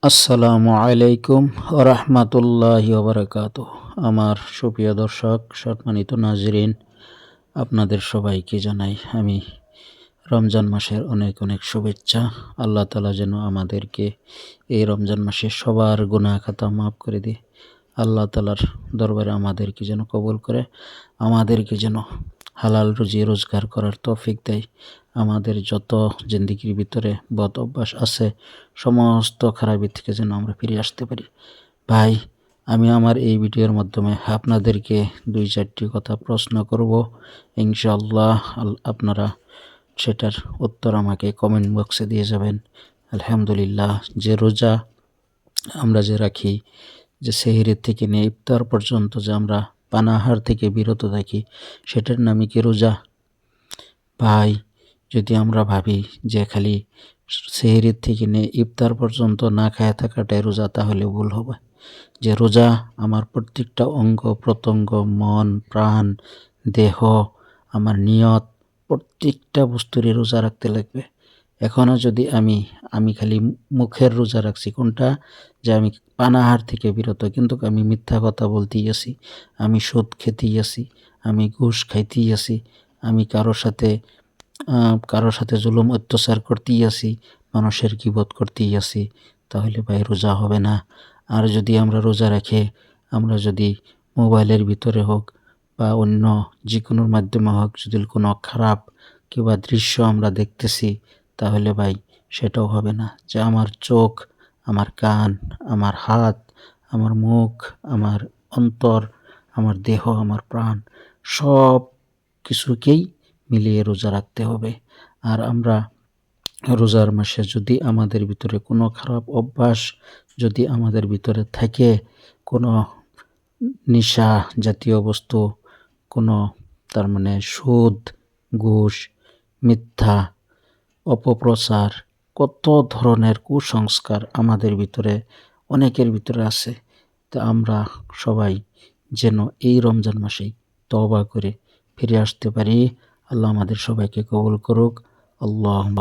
আসসালামু আলাইকুম রাহমাতুল্লাহি ওয়া বারাকাতুহু। আমার সুপ্রিয় দর্শক, সম্মানিত নাজরিন, আপনাদের সবাইকে জানাই আমি রমজান মাসের অনেক অনেক শুভেচ্ছা। আল্লাহ তাআলা যেন আমাদেরকে এই রমজান মাসে সবার গুনাহ খাতা মাফ করে দিয়ে আল্লাহ তাআলার দরবারে আমাদেরকে যেন কবুল করে, আমাদেরকে যেন হালাল রুজি রোজগার করার তৌফিক দেয়। আমাদের যত জিন্দেগির ভিতরে বদ অভ্যাস আছে সমস্ত খারাপি থেকে যেন আমরা ফিরে আসতে পারি। ভাই, আমি আমার এই ভিডিওর মাধ্যমে আপনাদেরকে 2-4টি কথা প্রশ্ন করব। ইনশাআল্লাহ আপনারা সেটার উত্তর আমাকে কমেন্ট বক্সে দিয়ে যাবেন। আলহামদুলিল্লাহ, যে রোজা আমরা যে রাখি, যে সেহরির থেকে নিয়ে ইফতার পর্যন্ত যে আমরা পানাহার থেকে বিরত থাকি, সেটার নামই কি রোজা? ভাই, যদি আমরা ভাবি যে খালি সেহরির থেকে নিয়ে ইফতার পর্যন্ত না খায়া থাকাটাই রোজা, তাহলে ভুল হবে। যে রোজা আমার প্রত্যেকটা অঙ্গ প্রত্যঙ্গ, মন প্রাণ, দেহ, আমার নিয়ত, প্রত্যেকটা বস্তুরই রোজা রাখতে লাগবে। এখনও যদি আমি খালি মুখের রোজা রাখছি, কোনটা? যে আমি পানাহার থেকে বিরত, কিন্তু আমি মিথ্যা কথা বলতেই আছি, আমি সুদ খেতেই আছি, আমি ঘুষ খাইতেই আছি, আমি কারোর সাথে জুলুম অত্যাচার করতেই আছি, মানুষের গীবত করতেই আছি, তাহলে ভাই রোজা হবে না। আর যদি আমরা রোজা রেখে আমরা যদি মোবাইলের ভিতরে হোক বা অন্য যে কোনোর মাধ্যমে হোক যদি কোনো খারাপ কিংবা দৃশ্য আমরা দেখতেছি, তাহলে ভাই সেটাও হবে না। যে আমার চোখ, আমার কান, আমার হাত, আমার মুখ, আমার অন্তর, আমার দেহ, আমার প্রাণ, সব কিছুকেই মিলিয়ে রোজা রাখতে হবে। আর আমরা রোজার মাসে যদি আমাদের ভিতরে কোনো খারাপ অভ্যাস যদি আমাদের ভিতরে থাকে, কোনো নেশা জাতীয় বস্তু, কোনো তার মানে সুদ, ঘুষ, মিথ্যা, অপপ্রচার, কত ধরনের কুসংস্কার আমাদের ভিতরে অনেকের ভিতরে আছে। তা আমরা সবাই যেন এই রমজান মাসেই তওবা করে ফিরে আসতে পারি। আল্লাহ আমাদের সবাইকে কবুল করুক। আল্লাহুম্মা